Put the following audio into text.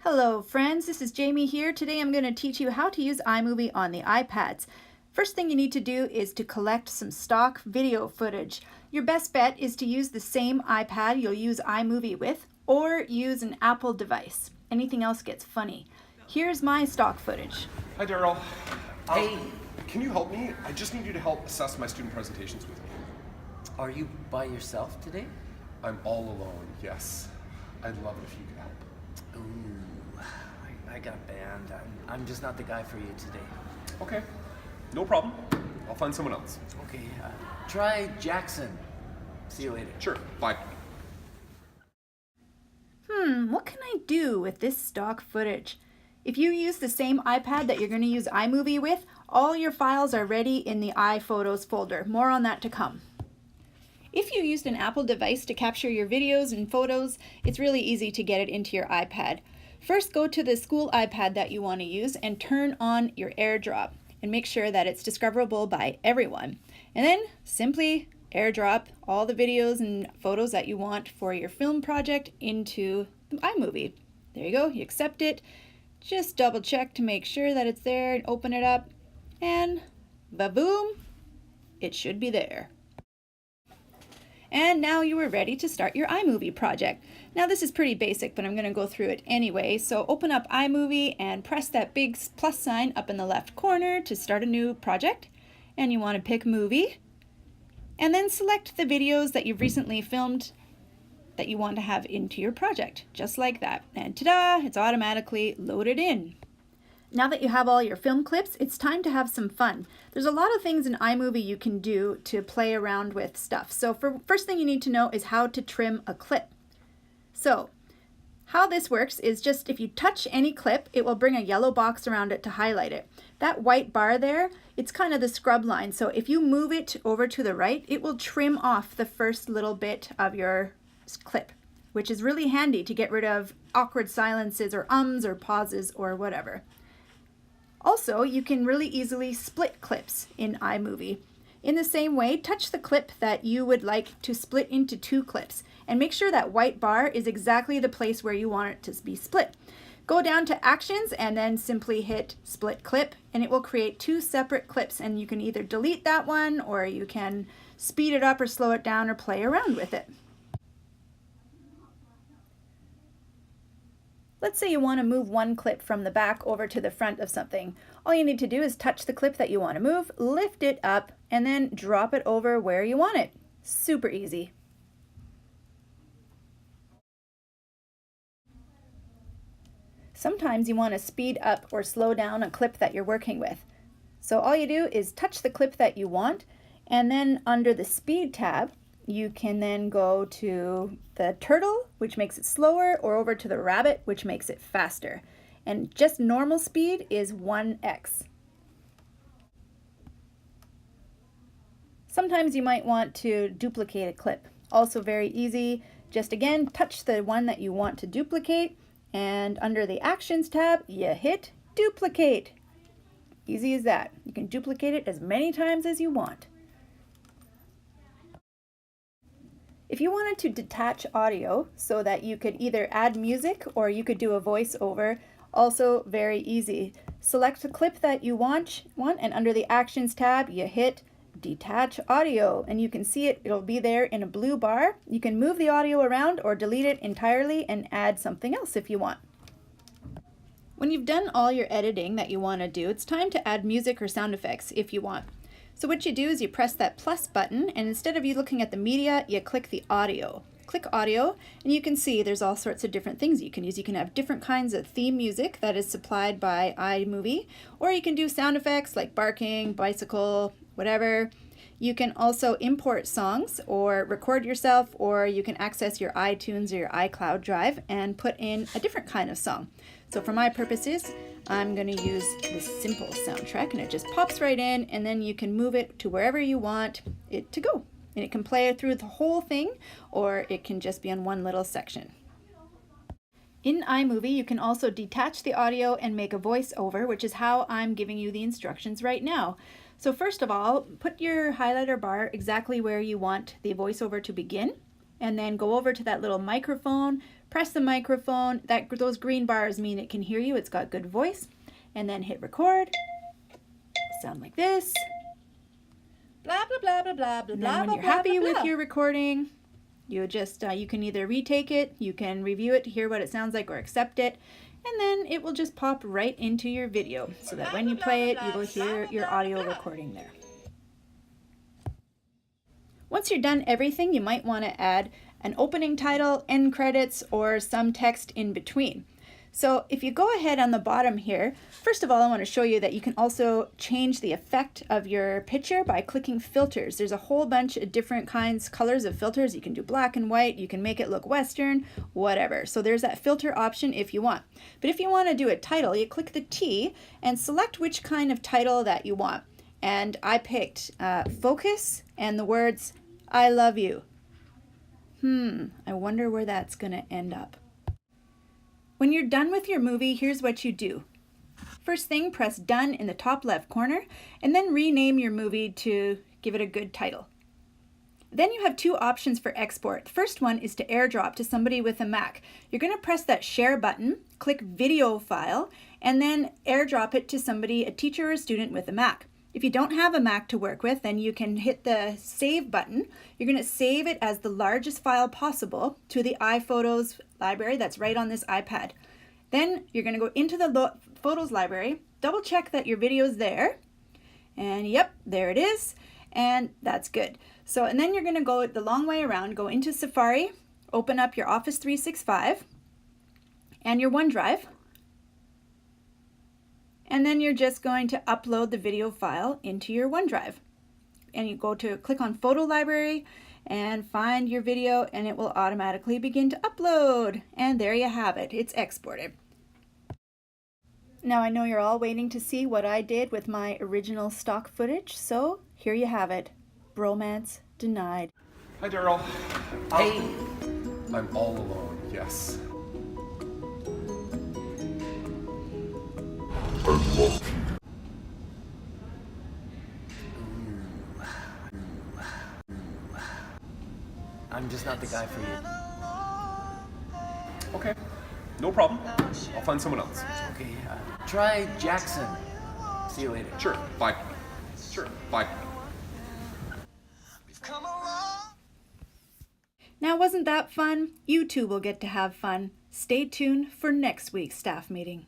Hello friends, this is Jamie here. Today I'm going to teach you how to use iMovie on the iPads. First thing you need to do is to collect some stock video footage. Your best bet is to use the same iPad you'll use iMovie with, or use an Apple device. Anything else gets funny. Here's my stock footage. Hi, Daryl. Hey. Can you help me? I just need you to help assess my student presentations with me. Are you by yourself today? I'm all alone, yes. I'd love it if you could help. Ooh, I got banned. I'm just not the guy for you today. Okay, no problem. I'll find someone else. Okay, try Jackson. See you later. Sure, bye. What can I do with this stock footage? If you use the same iPad that you're going to use iMovie with, all your files are ready in the iPhotos folder. More on that to come. If you used an Apple device to capture your videos and photos, it's really easy to get it into your iPad. First, go to the school iPad that you want to use and turn on your AirDrop and make sure that it's discoverable by everyone. And then simply AirDrop all the videos and photos that you want for your film project into iMovie. There you go, you accept it. Just double check to make sure that it's there and open it up, and ba-boom, it should be there. And now you are ready to start your iMovie project. Now this is pretty basic, but I'm going to go through it anyway. So open up iMovie and press that big plus sign up in the left corner to start a new project. And you want to pick Movie. And then select the videos that you've recently filmed that you want to have into your project, just like that. And ta-da, it's automatically loaded in. Now that you have all your film clips, it's time to have some fun. There's a lot of things in iMovie you can do to play around with stuff. So first thing you need to know is how to trim a clip. So how this works is just if you touch any clip, it will bring a yellow box around it to highlight it. That white bar there, it's kind of the scrub line. So if you move it over to the right, it will trim off the first little bit of your clip, which is really handy to get rid of awkward silences or ums or pauses or whatever. Also, you can really easily split clips in iMovie. In the same way, touch the clip that you would like to split into two clips and make sure that white bar is exactly the place where you want it to be split. Go down to Actions and then simply hit Split Clip, and it will create two separate clips, and you can either delete that one or you can speed it up or slow it down or play around with it. Let's say you want to move one clip from the back over to the front of something. All you need to do is touch the clip that you want to move, lift it up, and then drop it over where you want it. Super easy. Sometimes you want to speed up or slow down a clip that you're working with. So all you do is touch the clip that you want, and then under the Speed tab, you can then go to the turtle, which makes it slower, or over to the rabbit, which makes it faster. And just normal speed is 1x. Sometimes you might want to duplicate a clip. Also very easy. Just again, touch the one that you want to duplicate, and under the Actions tab, you hit Duplicate. Easy as that. You can duplicate it as many times as you want. If you wanted to detach audio so that you could either add music or you could do a voiceover, also very easy. Select the clip that you want, and under the Actions tab, you hit Detach Audio, and you can see it'll be there in a blue bar. You can move the audio around or delete it entirely and add something else if you want. When you've done all your editing that you want to do, it's time to add music or sound effects if you want. So what you do is you press that plus button, and instead of you looking at the media, you click the audio. Click audio, and you can see there's all sorts of different things you can use. You can have different kinds of theme music that is supplied by iMovie, or you can do sound effects like barking, bicycle, whatever. You can also import songs or record yourself, or you can access your iTunes or your iCloud drive and put in a different kind of song. So for my purposes, I'm going to use the simple soundtrack, and it just pops right in, and then you can move it to wherever you want it to go. And it can play through the whole thing, or it can just be on one little section. In iMovie, you can also detach the audio and make a voiceover, which is how I'm giving you the instructions right now. So first of all, put your highlighter bar exactly where you want the voiceover to begin, and then go over to that little microphone, Press the microphone. Those green bars mean it can hear you. It's got good voice. And then hit record. Sound like this. Blah, blah, blah, blah, blah, blah, And blah, then when blah, you're blah, happy blah, with blah. your recording, you just you can either retake it, you can review it to hear what it sounds like, or accept it, and then it will just pop right into your video so that when you play it, you will hear your audio recording there. Once you're done everything, you might want to add an opening title, end credits, or some text in between. So if you go ahead on the bottom here, first of all, I want to show you that you can also change the effect of your picture by clicking filters. There's a whole bunch of different colors of filters. You can do black and white, you can make it look Western, whatever. So there's that filter option if you want. But if you want to do a title, you click the T and select which kind of title that you want. And I picked focus and the words, I love you. I wonder where that's going to end up. When you're done with your movie, here's what you do. First thing, press done in the top left corner and then rename your movie to give it a good title. Then you have two options for export. The first one is to airdrop to somebody with a Mac. You're going to press that share button, click video file, and then airdrop it to somebody, a teacher or a student with a Mac. If you don't have a Mac to work with, then you can hit the save button. You're going to save it as the largest file possible to the iPhotos library that's right on this iPad. Then you're going to go into the Photos library, double check that your video is there, and yep, there it is, and that's good. So, and then you're going to go the long way around, go into Safari, open up your Office 365 and your OneDrive. And then you're just going to upload the video file into your OneDrive. And you go to click on Photo Library and find your video, and it will automatically begin to upload. And there you have it. It's exported. Now I know you're all waiting to see what I did with my original stock footage, so here you have it. Bromance denied. Hi, Daryl. Hey, I'm all alone, yes. I'm just not the guy for you. Okay, no problem. I'll find someone else. Okay, try Jackson. See you later. Sure, bye. Sure, bye. Now wasn't that fun? You too will get to have fun. Stay tuned for next week's staff meeting.